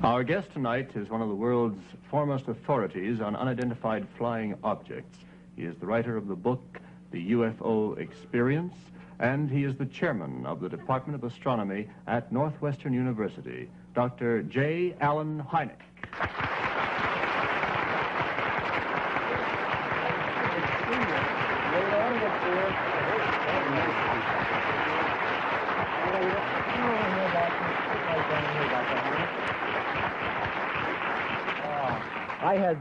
Our guest tonight is one of the world's foremost authorities on unidentified flying objects. He is the writer of the book, The UFO Experience, and he is the chairman of the Department of Astronomy at Northwestern University, Dr. J. Allen Hynek.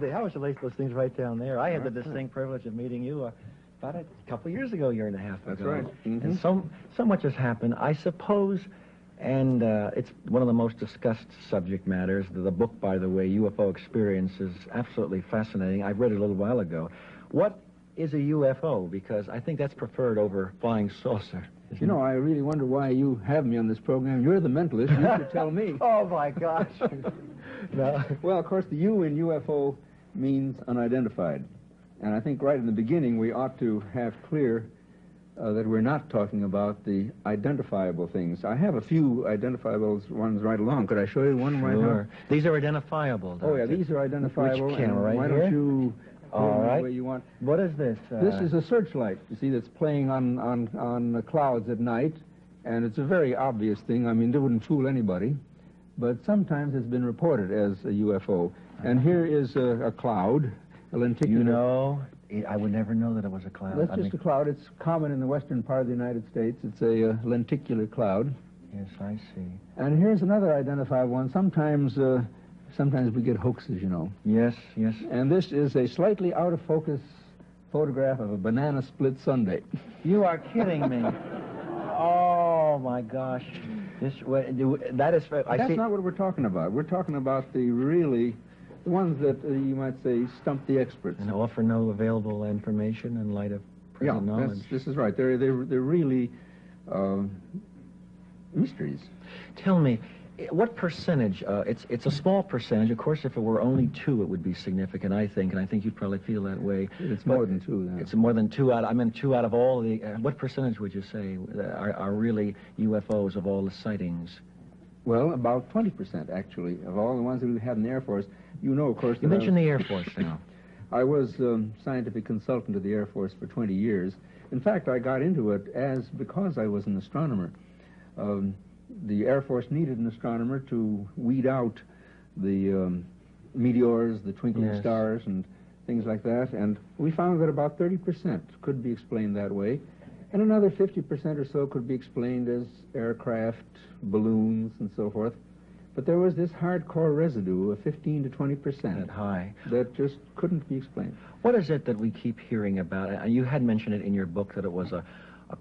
I was to lace those things right down there. I had the distinct privilege of meeting you about a couple of years ago, a year and a half ago. That's right. Mm-hmm. And so much has happened, I suppose, and it's one of the most discussed subject matters. The book, by the way, UFO Experience, is absolutely fascinating. I read it a little while ago. What is a UFO? Because I think that's preferred over flying saucer. You know, I really wonder why you have me on this program. You're the mentalist. You should tell me. Oh, my gosh. No. Well, of course, the U in UFO means unidentified. And I think right in the beginning we ought to have clear that we're not talking about the identifiable things. I have a few identifiable ones right along. Could I show you one right now? These are identifiable. Oh, yeah, these are identifiable. Which camera, right why here? don't you... All right. The way you want. What is this? This is a searchlight, you see, that's playing on the clouds at night, and it's a very obvious thing. I mean, it wouldn't fool anybody, but sometimes it's been reported as a UFO. And here is a cloud, a lenticular... You know, I would never know that it was a cloud. That's just a cloud. It's common in the western part of the United States. It's a lenticular cloud. Yes, I see. And here's another identifiable one. Sometimes we get hoaxes, you know. Yes, yes. And this is a slightly out-of-focus photograph of a banana split sundae. You are kidding me. Oh, my gosh. That is... That's not what we're talking about. We're talking about the ones that you might say stump the experts. And offer no available information in light of present knowledge. This is right. They're really mysteries. Tell me, what percentage, it's a small percentage. Of course, if it were only 2, it would be significant, I think, and I think you'd probably feel that way. It's more than 2. Yeah. It's more than 2 out, I mean, 2 out of all the, what percentage would you say are really UFOs of all the sightings? Well, about 20%, actually, of all the ones that we've had in the Air Force. You know, of course... You mentioned the Air Force now. I was scientific consultant of the Air Force for 20 years. In fact, I got into it because I was an astronomer. The Air Force needed an astronomer to weed out the meteors, the twinkling stars, and things like that. And we found that about 30% could be explained that way. And another 50% or so could be explained as aircraft, balloons, and so forth. But there was this hardcore residue of 15 to 20%. That high. That just couldn't be explained. What is it that we keep hearing about? You had mentioned it in your book that it was a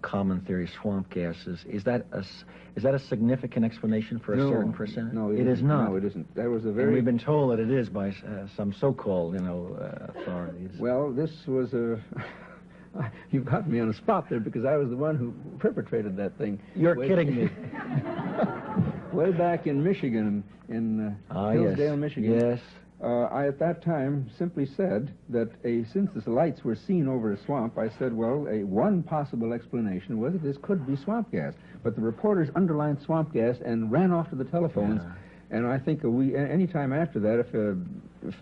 common theory, swamp gases. Is that a significant explanation for a certain percentage? No, it is not. No, it isn't. That was a very... And we've been told that it is by some so-called, authorities. Well, this was a... You've got me on the spot there because I was the one who perpetrated that thing. You're kidding me. Way back in Michigan, in Hillsdale, Michigan. Yes. I, at that time, simply said that since the lights were seen over a swamp, I said, well, one possible explanation was that this could be swamp gas. But the reporters underlined swamp gas and ran off to the telephones. Yeah. And I think any time after that, if a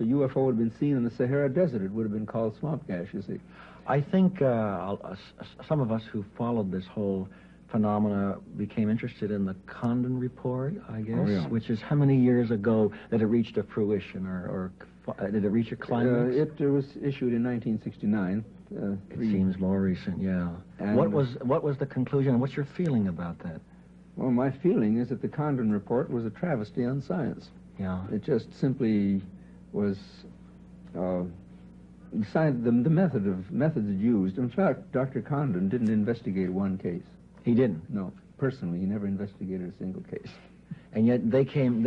UFO had been seen in the Sahara Desert, it would have been called swamp gas, you see. I think some of us who followed this whole phenomena became interested in the Condon report, I guess, which is how many years ago that it reached a fruition, or did it reach a climax? It was issued in 1969. It seems more recent, yeah. And what was the conclusion, and what's your feeling about that? Well, my feeling is that the Condon report was a travesty on science. Yeah. It just simply was... the methods used. In fact, Dr. Condon didn't investigate one case. He didn't? No. Personally, he never investigated a single case. And yet they came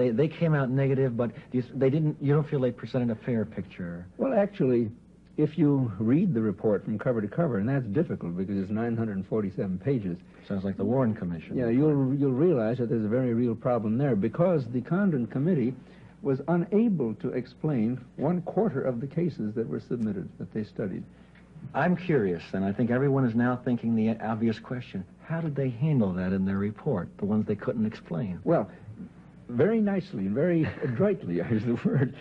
out negative, but you don't feel they presented a fair picture? Well, actually, if you read the report from cover to cover, and that's difficult because it's 947 pages. Sounds like the Warren Commission. Yeah, you'll realize that there's a very real problem there because the Condon Committee was unable to explain 1/4 of the cases that were submitted, that they studied. I'm curious, and I think everyone is now thinking the obvious question. How did they handle that in their report, the ones they couldn't explain? Well, very nicely and very adroitly, is the word,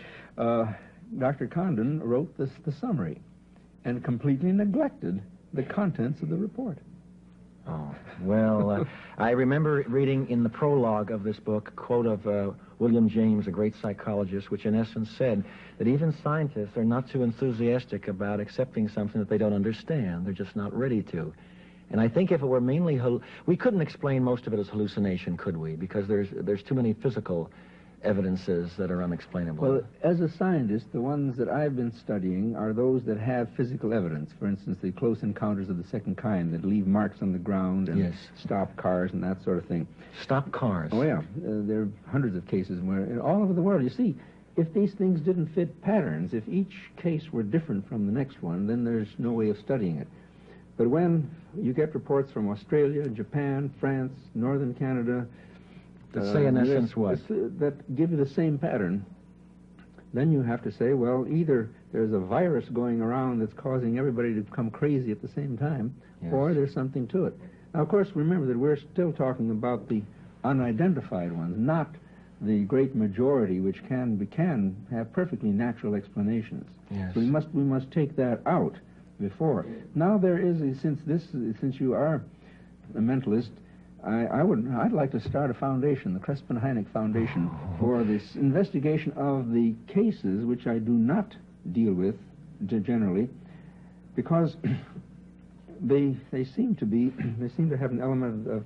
Dr. Condon wrote the summary and completely neglected the contents of the report. Oh, well, I remember reading in the prologue of this book a quote of William James, a great psychologist, which in essence said that even scientists are not too enthusiastic about accepting something that they don't understand. They're just not ready to. And I think if it were mainly, we couldn't explain most of it as hallucination, could we? Because there's too many physical evidences that are unexplainable. Well, as a scientist, the ones that I've been studying are those that have physical evidence. For instance, the close encounters of the second kind that leave marks on the ground and Yes. stop cars and that sort of thing. Stop cars. Oh, yeah. There are hundreds of cases where, all over the world, you see, if these things didn't fit patterns, if each case were different from the next one, then there's no way of studying it. But when you get reports from Australia, Japan, France, northern Canada, That say in essence what? that give you the same pattern, then you have to say, well, either there's a virus going around that's causing everybody to become crazy at the same time, Yes. or there's something to it. Now, of course, remember that we're still talking about the unidentified ones, not the great majority, which can have perfectly natural explanations. Yes. So we must take that out before. Now there is, since you are a mentalist, I'd like to start a foundation, the Crespin-Heineck Foundation, for this investigation of the cases which I do not deal with generally, because they seem to have an element of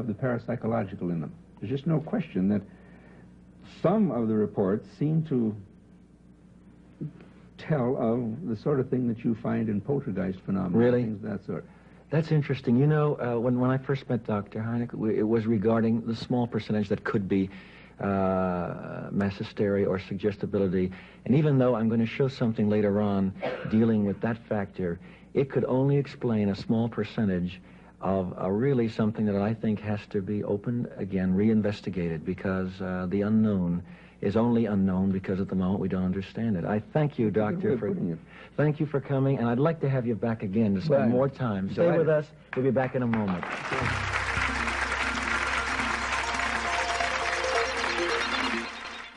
the parapsychological in them. There's just no question that some of the reports seem to tell of the sort of thing that you find in poltergeist phenomena. Really? Things of that sort. That's interesting. You know, when I first met Dr. Heineck, it was regarding the small percentage that could be mass hysteria or suggestibility. And even though I'm going to show something later on dealing with that factor, it could only explain a small percentage of really something that I think has to be opened again, reinvestigated, because the unknown is only unknown because at the moment we don't understand it. I thank you, Doctor, thank you for coming, and I'd like to have you back again to spend more time. Stay with us. We'll be back in a moment.